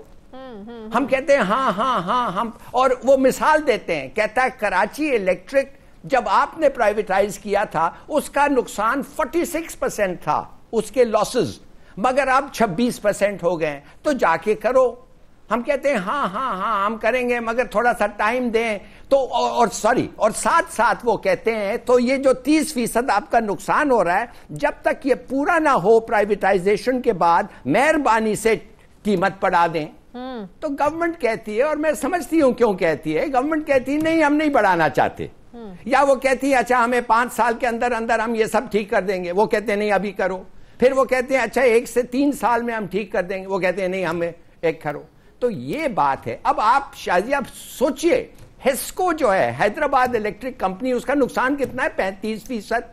हम कहते हैं हाँ हम, और वो मिसाल देते हैं, कहता है कराची इलेक्ट्रिक जब आपने प्राइवेटाइज किया था उसका नुकसान 46% था उसके लॉसेस, मगर अब 26% हो गए, तो जाके करो। हम कहते हैं हाँ हाँ हाँ हम करेंगे मगर थोड़ा सा टाइम दें, तो और साथ साथ वो कहते हैं तो ये जो 30% आपका नुकसान हो रहा है, जब तक ये पूरा ना हो प्राइवेटाइजेशन के बाद मेहरबानी से कीमत बढ़ा दें। तो गवर्नमेंट कहती है, और मैं समझती हूं क्यों कहती है, गवर्नमेंट कहती है नहीं हम नहीं बढ़ाना चाहते, या वो कहती है अच्छा हमें 5 साल के अंदर अंदर हम ये सब ठीक कर देंगे, वो कहते हैं नहीं अभी करो, फिर वो कहते हैं अच्छा 1 से 3 साल में हम ठीक कर देंगे, वो कहते हैं नहीं हमें 1 करो। तो ये बात है। अब आप शायद आप सोचिए, हिस्को जो है हैदराबाद इलेक्ट्रिक कंपनी, उसका नुकसान कितना है? 35%,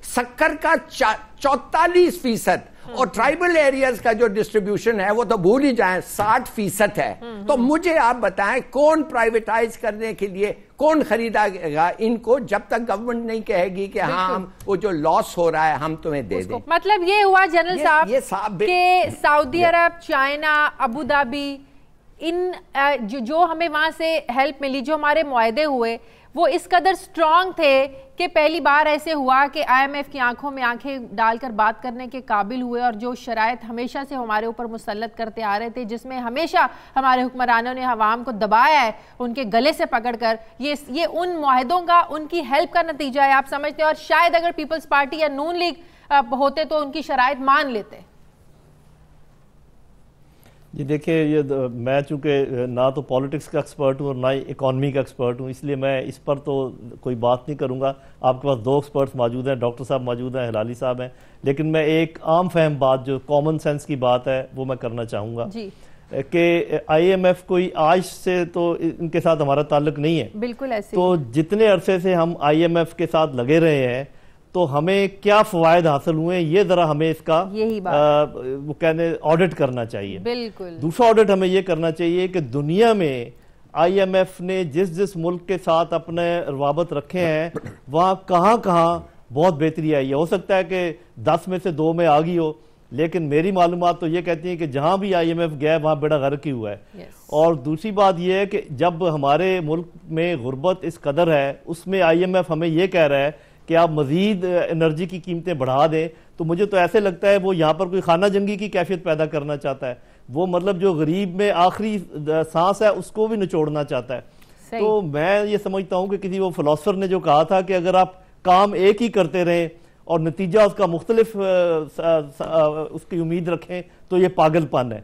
शक्कर का 44%, और ट्राइबल एरियाज का जो डिस्ट्रीब्यूशन है वो तो भूल ही जाएं 60% है। तो मुझे आप बताएं कौन प्राइवेटाइज करने के लिए कौन खरीदेगा इनको, जब तक गवर्नमेंट नहीं कहेगी कि हाँ हम वो जो लॉस हो रहा है हम तुम्हें दे दें। मतलब ये हुआ जनरल साहब कि सऊदी अरब, चाइना, अबू धाबी, इन जो हमें वहां से हेल्प मिली, जो हमारे मुआहदे हुए, वो इस कदर स्ट्रांग थे कि पहली बार ऐसे हुआ कि IMF की आंखों में आंखें डालकर बात करने के काबिल हुए, और जो शराइत हमेशा से हमारे ऊपर मुसल्लत करते आ रहे थे, जिसमें हमेशा हमारे हुक्मरानों ने अवाम को दबाया है उनके गले से पकड़कर, ये उन मुआहदों का, उनकी हेल्प का नतीजा है, आप समझते हैं? और शायद अगर पीपल्स पार्टी या नून लीग होते तो उनकी शराइत मान लेते। जी देखिए, ये मैं चूँकि ना तो पॉलिटिक्स का एक्सपर्ट हूँ और ना ही इकॉनमी का एक्सपर्ट हूँ, इसलिए मैं इस पर तो कोई बात नहीं करूँगा। आपके पास 2 एक्सपर्ट्स मौजूद हैं, डॉक्टर साहब मौजूद हैं, हिलाली साहब हैं, लेकिन मैं एक आम फहम बात, जो कॉमन सेंस की बात है, वो मैं करना चाहूँगा कि IMF कोई आज से तो इनके साथ हमारा ताल्लुक नहीं है, बिल्कुल ऐसे। तो जितने अरसे से हम IMF के साथ लगे रहे हैं, तो हमें क्या फ़वायद हासिल हुए, ये ज़रा हमें इसका वो कहने ऑडिट करना चाहिए। बिल्कुल। दूसरा ऑडिट हमें ये करना चाहिए कि दुनिया में IMF ने जिस मुल्क के साथ अपने रवाबत रखे हैं, वहाँ कहाँ बहुत बेहतरी आई है। हो सकता है कि 10 में से 2 में आ गई हो, लेकिन मेरी मालूमात तो ये कहती है कि जहाँ भी IMF गया वहाँ बेड़ा गर्क ही हुआ है। और दूसरी बात यह है कि जब हमारे मुल्क में गुर्बत इस कदर है, उसमें IMF हमें ये कह रहा है कि आप मजीद एनर्जी की कीमतें बढ़ा दें, तो मुझे तो ऐसे लगता है वो यहाँ पर कोई खाना जंगी की कैफियत पैदा करना चाहता है। वो मतलब जो गरीब में आखिरी सांस है उसको भी निचोड़ना चाहता है। तो मैं ये समझता हूँ कि किसी वो फिलोसफर ने जो कहा था कि अगर आप काम एक ही करते रहें और नतीजा उसका मुख्तलिफ उसकी उम्मीद रखें, तो ये पागलपन है।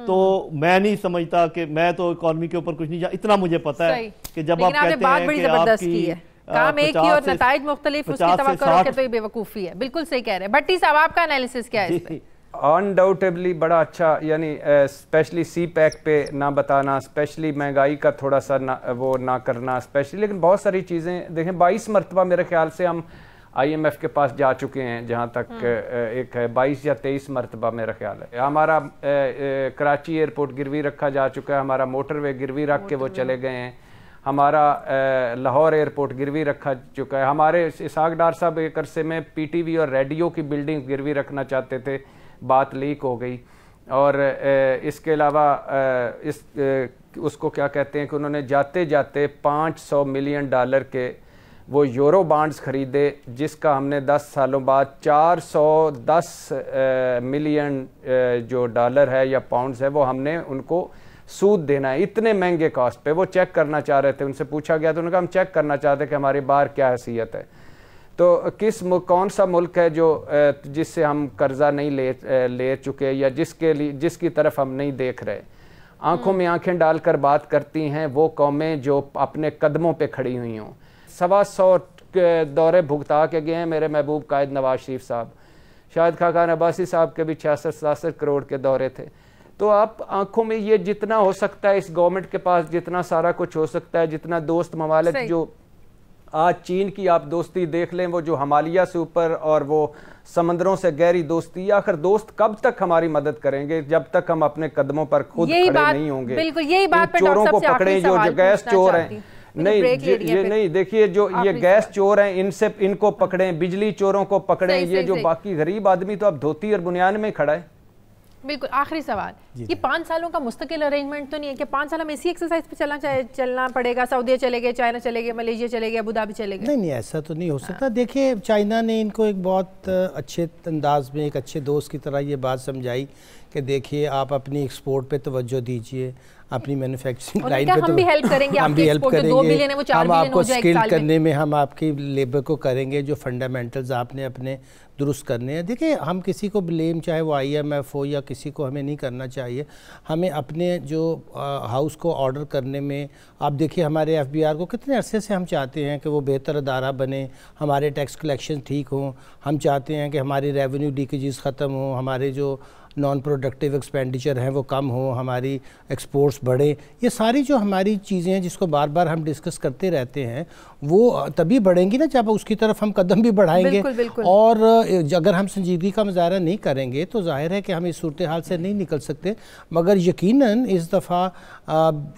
तो मैं नहीं समझता कि, मैं तो इकॉनमी के ऊपर कुछ नहीं, इतना मुझे पता है कि जब आप कहते हैं कि आपकी काम एक ही और नताइज मुख्तलिफ, उसकी तवक्कुल रखे तो ये बेवकूफ़ी है। बिल्कुल सही कह रहे हैं। भट्टी साहब, आपका एनालिसिस क्या है इस पे? अनडाउटेबली बड़ा अच्छा, यानी स्पेशली CPEC पे ना बताना, स्पेशली महंगाई का थोड़ा सा वो ना करना स्पेशली, लेकिन बहुत सारी चीज़ें देखें, 22 मरतबा मेरे ख्याल से हम IMF के पास जा चुके हैं, जहाँ तक एक है 22 या 23 मरतबा मेरा ख्याल है। हमारा कराची एयरपोर्ट गिरवी रखा जा चुका है, हमारा मोटरवे गिरवी रख के वो चले गए हैं, हमारा लाहौर एयरपोर्ट गिरवी रखा चुका है, हमारे इसाक डार साहब एक अरसे में PTV और रेडियो की बिल्डिंग गिरवी रखना चाहते थे, बात लीक हो गई। और इसके अलावा उसको क्या कहते हैं कि उन्होंने जाते जाते $500 मिलियन के वो यूरो बॉन्ड्स खरीदे, जिसका हमने 10 सालों बाद 410 मिलियन जो डॉलर है या पाउंड्स है वो हमने उनको सूद देना है, इतने महंगे कॉस्ट पे। वो चेक करना चाह रहे थे, उनसे पूछा गया तो उन्होंने कहा हम चेक करना चाहते कि हमारी बाहर क्या हैसियत है। तो कौन सा मुल्क है जो जिससे हम कर्जा नहीं ले चुके, या जिसकी तरफ हम नहीं देख रहे। आंखों में आंखें डालकर बात करती हैं वो कौमें जो अपने कदमों पे खड़ी हुई हों। 125 दौरे भुगता के गए हैं मेरे महबूब कायद नवाज शरीफ साहब, शाहिद खाकान अब्बासी साहब के भी 66-67 करोड़ के दौरे थे। तो आप आंखों में ये जितना हो सकता है, इस गवर्नमेंट के पास जितना सारा कुछ हो सकता है, जितना दोस्त ममालिक, जो आज चीन की आप दोस्ती देख लें, वो जो हिमालय से ऊपर और वो समंदरों से गहरी दोस्ती, आखिर दोस्त कब तक हमारी मदद करेंगे जब तक हम अपने कदमों पर खुद खड़े नहीं होंगे। बिल्कुल यही बात, चोरों को पकड़े, जो गैस चोर हैं, नहीं ये नहीं, देखिए जो ये गैस चोर हैं इनको पकड़ें, बिजली चोरों को पकड़ें, ये जो बाकी गरीब आदमी तो अब धोती और बुनियान में खड़ा है। बिल्कुल। आखिरी सवाल, ये 5 सालों का मुस्तकिल अरेंजमेंट तो नहीं है कि 5 साल में इसी एक्सरसाइज पे चलना पड़ेगा, सऊदी चले गए, चाइना चले गए, मलेशिया चले गए, अबू धाबी चले गए? नहीं, ऐसा तो नहीं हो सकता। देखिए, चाइना ने इनको एक बहुत अच्छे अंदाज में, एक अच्छे दोस्त की तरह ये बात समझाई कि देखिए आप अपनी एक्सपोर्ट पे तवज्जो दीजिए, अपनी मैन्युफैक्चरिंग लाइन पे, हम भी हेल्प करेंगे, हम भी हेल्प करेंगे, हम आपको स्किल करने में हम आपकी लेबर को करेंगे, जो फंडामेंटल्स आपने अपने दुरुस्त करने हैं। देखिए हम किसी को ब्लेम, चाहे वो IMF हो या किसी को, हमें नहीं करना चाहिए। हमें अपने जो हाउस को ऑर्डर करने में, आप देखिए हमारे FBR को कितने अरसे से हम चाहते हैं कि वो बेहतर अदारा बने, हमारे टैक्स कलेक्शन ठीक हों, हम चाहते हैं कि हमारी रेवेन्यू लीकेजेस ख़त्म हो, हमारे जो नॉन प्रोडक्टिव एक्सपेंडिचर हैं वो कम हो, हमारी एक्सपोर्ट्स बढ़े। ये सारी जो हमारी चीज़ें हैं जिसको बार बार हम डिस्कस करते रहते हैं, वो तभी बढ़ेंगी ना जब उसकी तरफ हम कदम भी बढ़ाएंगे। बिल्कुल, बिल्कुल। और अगर हम संजीदगी का मुजाहरा नहीं करेंगे तो जाहिर है कि हम इस सूरत हाल से नहीं निकल सकते। मगर यकीनन इस दफ़ा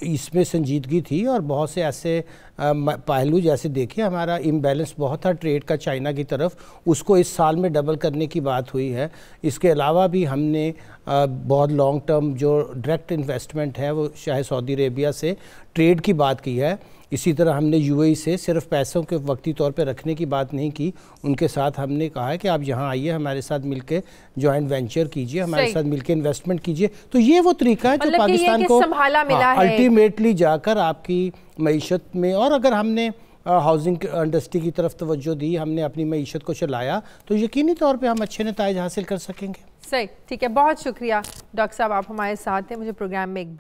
इसमें संजीदगी थी और बहुत से ऐसे पहलू, जैसे देखिए हमारा इम्बैलेंस बहुत था ट्रेड का चाइना की तरफ, उसको इस साल में डबल करने की बात हुई है। इसके अलावा भी हमने बहुत लॉन्ग टर्म जो डायरेक्ट इन्वेस्टमेंट है वो चाहे सऊदी अरेबिया से ट्रेड की बात की है। इसी तरह हमने UAE से सिर्फ पैसों के वक्ती तौर पे रखने की बात नहीं की, उनके साथ हमने कहा है कि आप यहाँ आइए, हमारे साथ मिलके जॉइंट वेंचर कीजिए, हमारे साथ मिलके इन्वेस्टमेंट कीजिए। तो ये वो तरीका है जो पाकिस्तान को अल्टीमेटली जाकर आपकी मईशत में, और अगर हमने हाउसिंग इंडस्ट्री की तरफ तवज्जो दी, हमने अपनी मईशत को चलाया, तो यकीनी तौर पर हम अच्छे नताइज हासिल कर सकेंगे। सही, ठीक है, बहुत शुक्रिया डॉक्टर साहब, आप हमारे साथ हैं। मुझे प्रोग्राम में एक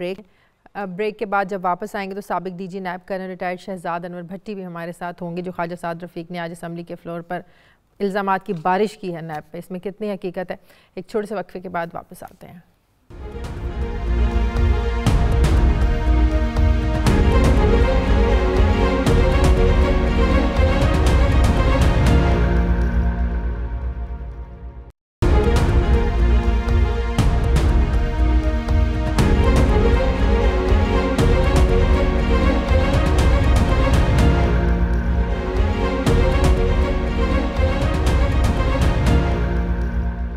ब्रेक के बाद जब वापस आएंगे तो साबिक DG नैब कर्नल रिटायर्ड शहजाद अनवर भट्टी भी हमारे साथ होंगे, जो ख्वाजा साद रफ़ीक ने आज असम्बली के फ्लोर पर इल्ज़ामात की बारिश की है नैब पे, इसमें कितनी हकीकत है। एक छोटे से वक्फे के बाद वापस आते हैं।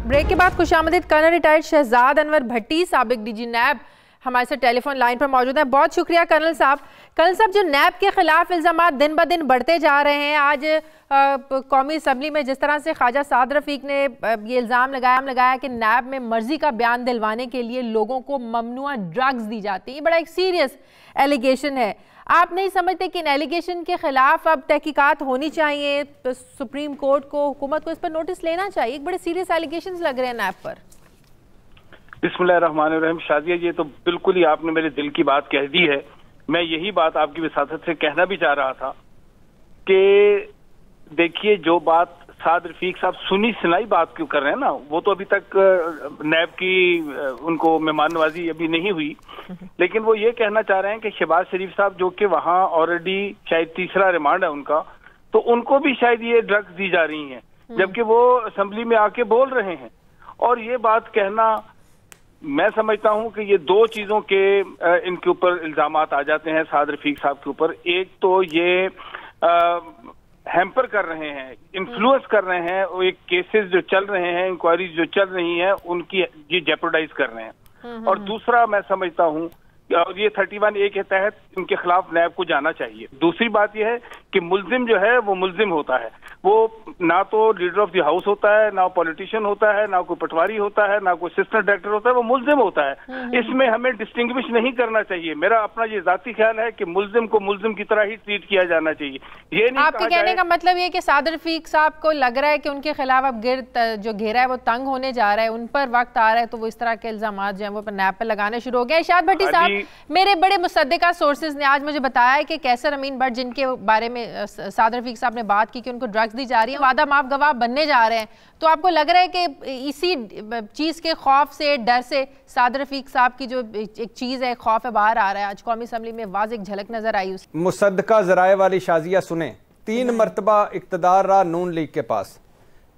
ब्रेक के बाद खुशामदीद कर्नल रिटायर्ड शहजाद अनवर भट्टी, साबिक DG नैब हमारे साथ टेलीफोन लाइन पर मौजूद है। बहुत शुक्रिया कर्नल साहब। कर्नल साहब, जो नैब के खिलाफ इल्ज़ामात दिन ब दिन बढ़ते जा रहे हैं, आज कौमी असम्बली में जिस तरह से ख्वाजा साद रफ़ीक ने ये इल्ज़ाम लगाया कि नैब में मर्जी का बयान दिलवाने के लिए लोगों को ममनुआ ड्रग्स दी जाती है, बड़ा एक सीरियस एलिगेशन है। आप नहीं समझते कि इन एलिगेशन के खिलाफ अब तहकीकात होनी चाहिए, तो सुप्रीम कोर्ट को, हुकूमत को इस पर नोटिस लेना चाहिए? एक बड़े सीरियस एलिगेशंस लग रहे हैं नैब पर। बिस्मिल्लाहिर्रहमानिर्रहीम। शादिया, ये तो बिल्कुल ही आपने मेरे दिल की बात कह दी है। मैं यही बात आपकी विसासत से कहना भी चाह रहा था कि देखिए, जो बात साद रफीक साहब सुनी सुनाई बात क्यों कर रहे हैं ना, वो तो अभी तक नैब की उनको मेहमान नवाजी अभी नहीं हुई, लेकिन वो ये कहना चाह रहे हैं कि शहबाज शरीफ साहब जो कि वहाँ ऑलरेडी शायद तीसरा रिमांड है उनका, तो उनको भी शायद ये ड्रग्स दी जा रही हैं, जबकि वो असेंबली में आके बोल रहे हैं। और ये बात कहना, मैं समझता हूं कि ये दो चीजों के इनके ऊपर इल्जामात आ जाते हैं साद रफीक साहब के ऊपर। एक तो ये हैम्पर कर रहे हैं, इन्फ्लुएंस कर रहे हैं, वो एक केसेस जो चल रहे हैं, इंक्वायरीज जो चल रही हैं, उनकी ये जेपरडाइज कर रहे हैं। और दूसरा मैं समझता हूं, और ये 31A के तहत इनके खिलाफ नैब को जाना चाहिए। दूसरी बात यह है कि मुल्जिम जो है वो मुल्जिम होता है, वो ना तो लीडर ऑफ द हाउस होता है, ना पॉलिटिशियन होता है, ना कोई पटवारी होता है, ना कोई असिस्टेंट डायरेक्टर होता है, वो मुल्जिम होता है। इसमें हमें डिस्टिंग्विश नहीं करना चाहिए। मेरा अपना ये जाती ख्याल है कि मुल्जिम को मुल्जिम की तरह ही ट्रीट किया जाना चाहिए। ये नहीं, आपके कहने का मतलब ये कि साद रफीक साहब को लग रहा है कि उनके खिलाफ अब जो घेरा है वो तंग होने जा रहा है, उन पर वक्त आ रहा है, तो वो इस तरह के इल्जाम जो है वो नैब पर लगाने शुरू हो गए। इरशाद भट्टी साहब, मेरे बड़े मुसद्दिका सोर्सेज ने आज मुझे बताया है कि कैसर अमीन भट्ट, जिनके बारे में साद रफीक साहब ने बात की कि उनको ड्रग्स दी जा रही है, वादा माफ गवाह बनने जा रहे हैं, तो आपको लग रहा है कि इसी चीज के खौफ से, डर से साद रफीक साहब की जो एक चीज है, खौफ है, बाहर आ रहा है? आज कौमी असम्बली में वाज़ेह झलक नजर आई उसकी। मुसद्दका ज़राए वाली शाजिया सुने, 3 मरतबा इक़्तिदार रहा नून लीग के पास,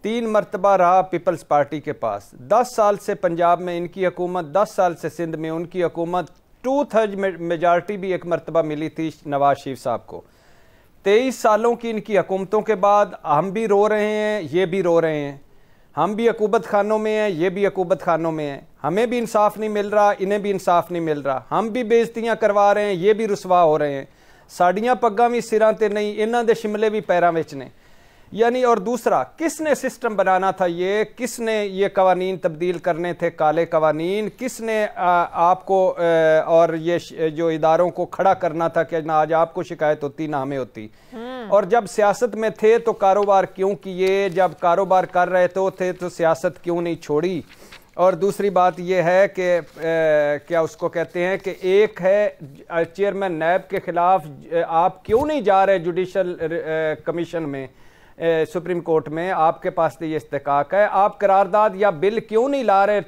3 मरतबा रहा पीपल्स पार्टी के पास, 10 साल से पंजाब में इनकी हुकूमत, 10 साल से सिंध में उनकी हुकूमत, 2/3 मेजॉरिटी भी एक मरतबा मिली थी नवाज शरीफ साहब को। 23 सालों की इनकी हुकूमतों के बाद हम भी रो रहे हैं, ये भी रो रहे हैं, हम भी अकूबत खानों में हैं, ये भी अकूबत खानों में हैं, हमें भी इंसाफ नहीं मिल रहा, इन्हें भी इंसाफ नहीं मिल रहा, हम भी बेइज्जतियां करवा रहे हैं, ये भी रुसवा हो रहे हैं, साड़ियां पग्गां भी सिरां ते नहीं, इन्हां दे शिमले भी पैरां विच ने। यानी और दूसरा, किसने सिस्टम बनाना था, ये किसने ये कवानीन तब्दील करने थे, काले कवानीन, किसने आपको और ये जो इदारों को खड़ा करना था कि ना आज आपको शिकायत होती ना हमें होती। और जब सियासत में थे तो कारोबार क्यों किए, जब कारोबार कर रहे थे तो सियासत क्यों नहीं छोड़ी। और दूसरी बात यह है कि क्या उसको कहते हैं कि एक है चेयरमैन नैब के खिलाफ आप क्यों नहीं जा रहे जुडिशल कमीशन में, सुप्रीम कोर्ट में, आपके पास तो ये इस्तेकाक है, आप करारदाद या बिल क्यों नहीं ला रहे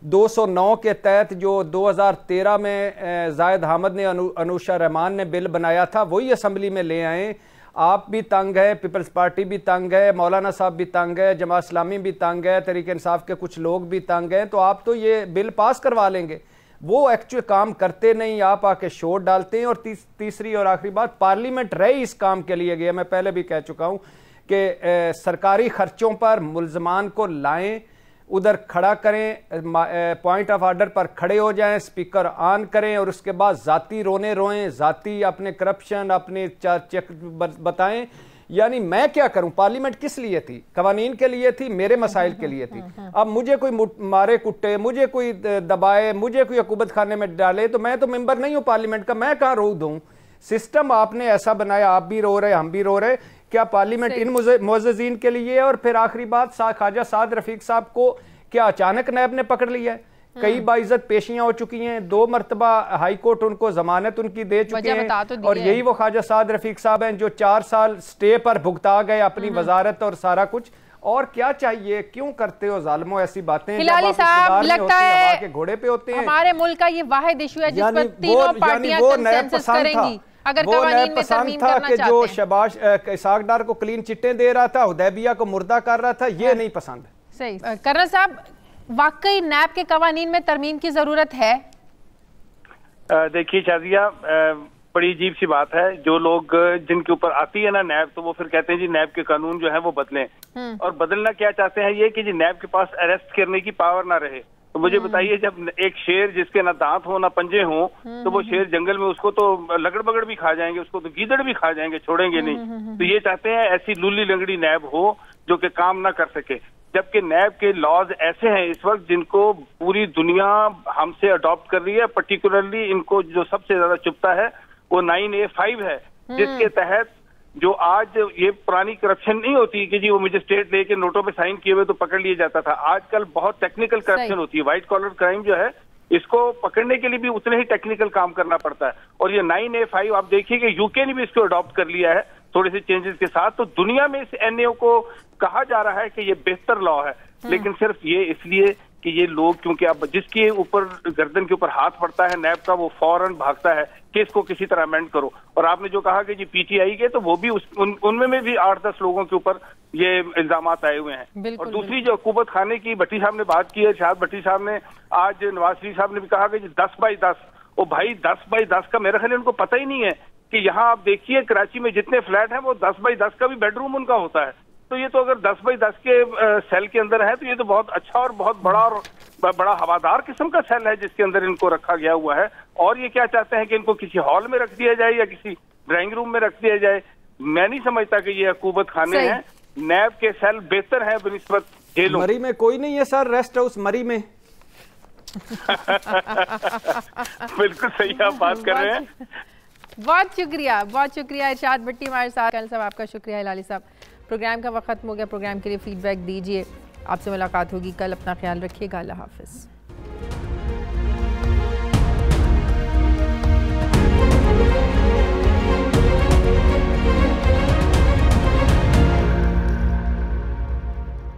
209 के तहत जो 2013 में जायद अहमद ने अनुषा रहमान ने बिल बनाया था वही असम्बली में ले आए। आप भी तंग है, पीपल्स पार्टी भी तंग है, मौलाना साहब भी तंग है, जमात इस्लामी भी तंग है, तहरीक इंसाफ के कुछ लोग भी तंग हैं, तो आप तो ये बिल पास करवा लेंगे। वो एक्चुअल काम करते नहीं, आप आके शोर डालते हैं। और तीसरी और आखिरी बात, पार्लियामेंट रही इस काम के लिए गया, मैं पहले भी कह चुका हूं कि सरकारी खर्चों पर मुल्जमान को लाएं, उधर खड़ा करें, पॉइंट ऑफ ऑर्डर पर खड़े हो जाएं, स्पीकर ऑन करें और उसके बाद जाती रोएं, जाती अपने करप्शन अपने चेक बताएं। यानी मैं क्या करूं, पार्लियामेंट किस लिए थी, कवानीन के लिए थी, मेरे मसाइल के लिए थी। अब मुझे कोई मारे कुट्टे, मुझे कोई दबाए, मुझे कोई अकूबत खाने में डाले तो मैं तो मेंबर नहीं हूं पार्लियामेंट का, मैं कहां रो दूं। सिस्टम आपने ऐसा बनाया, आप भी रो रहे, हम भी रो रहे। क्या पार्लियामेंट इन मुअज़्ज़िज़ीन के लिए? और फिर आखिरी बात, ख्वाजा साद रफीक साहब को क्या अचानक नैब ने पकड़ लिया है? कई बाइज्जत पेशियां हो चुकी हैं, 2 मरतबा हाई कोर्ट उनको जमानत उनकी दे चुके हैं, तो और यही वो ख्वाजा साद रफीक साहब हैं जो 4 साल स्टे पर भुगता गए अपनी वजारत और सारा कुछ। और क्या चाहिए, क्यों करते हो जालिमो ऐसी बातें? हिलाली साहब, लगता है के घोड़े पे होते हैं। हमारे मुल्क का ये वाहिद इशू है जिस पर तीनों पार्टियां कंसेंसस करेंगी। अगर कवानीन में तरमीम करना चाहते हैं, जो शहबाज इसहाक डार को क्लीन चिट्टे दे रहा था, हुदैबिया को मुर्दा कर रहा था, ये नहीं पसंद। सही। कर्नल साहब, वाकई नैब के कवानीन में तरमीम की जरूरत है? देखिए शाजिया, बड़ी अजीब सी बात है, जो लोग जिनके ऊपर आती है ना नैब, तो वो फिर कहते हैं जी नैब के कानून जो है वो बदलें। और बदलना क्या चाहते हैं ये कि जी नैब के पास अरेस्ट करने की पावर ना रहे। तो मुझे बताइए, जब एक शेर जिसके ना दांत हो ना पंजे हो, तो वो शेर जंगल में उसको तो लगड़ बगड़ भी खा जाएंगे, उसको तो गीदड़ भी खा जाएंगे, छोड़ेंगे नहीं। तो ये चाहते हैं ऐसी लूली लंगड़ी नैब हो जो कि काम ना कर सके। जबकि नैब के लॉज ऐसे हैं इस वक्त जिनको पूरी दुनिया हमसे अडॉप्ट कर रही है। पर्टिकुलरली इनको जो सबसे ज्यादा चुभता है वो 9A5 है, जिसके तहत जो आज ये पुरानी करप्शन नहीं होती कि जी वो मजिस्ट्रेट लेके नोटों पे साइन किए हुए तो पकड़ लिया जाता था। आजकल बहुत टेक्निकल करप्शन होती है। व्हाइट कॉलर क्राइम जो है, इसको पकड़ने के लिए भी उतने ही टेक्निकल काम करना पड़ता है। और ये 9A5 आप देखिए कि यूके ने भी इसको अडॉप्ट कर लिया है थोड़े से चेंजेस के साथ। तो दुनिया में इस NAO को कहा जा रहा है कि ये बेहतर लॉ है, लेकिन सिर्फ ये इसलिए कि ये लोग, क्योंकि अब जिसके ऊपर गर्दन के ऊपर हाथ पड़ता है नैब का, वो फौरन भागता है कि इसको किसी तरह अमेंड करो। और आपने जो कहा कि जी PTI के, तो वो भी उनमें में भी 8-10 लोगों के ऊपर ये इल्जाम आए हुए हैं। और दूसरी जो हुकूमत खाने की भट्टी साहब ने बात की है, शायद भट्टी साहब ने, आज नवाज शरीफ साहब ने भी कहा कि 10x10। ओ भाई, 10x10 का मेरे ख्याल उनको पता ही नहीं है कि यहाँ आप देखिए कराची में जितने फ्लैट हैं वो 10x10 का भी बेडरूम उनका होता है। तो ये तो अगर 10x10 के सेल के अंदर है तो ये तो बहुत अच्छा और बहुत बड़ा और बड़ा हवादार किस्म का सेल है जिसके अंदर इनको रखा गया हुआ है। और ये क्या चाहते हैं कि इनको किसी हॉल में रख दिया जाए या किसी ड्राइंग रूम में रख दिया जाए? मैं नहीं समझता कि ये हुकूमत खाने हैं। नैब के सेल बेहतर है बनिस्बत जेलों। मरी में कोई नहीं है सर, रेस्ट हाउस मरी में। बिल्कुल सही आप बात कर रहे हैं। बहुत शुक्रिया इरशाद भट्टी हमारे साथ। कर्नल साहब आपका शुक्रिया। हिलाली साहब, प्रोग्राम का वक्त खत्म हो गया। प्रोग्राम के लिए फीडबैक दीजिए। आपसे मुलाकात होगी कल। अपना ख्याल रखिएगा। अल्लाह हाफिज़।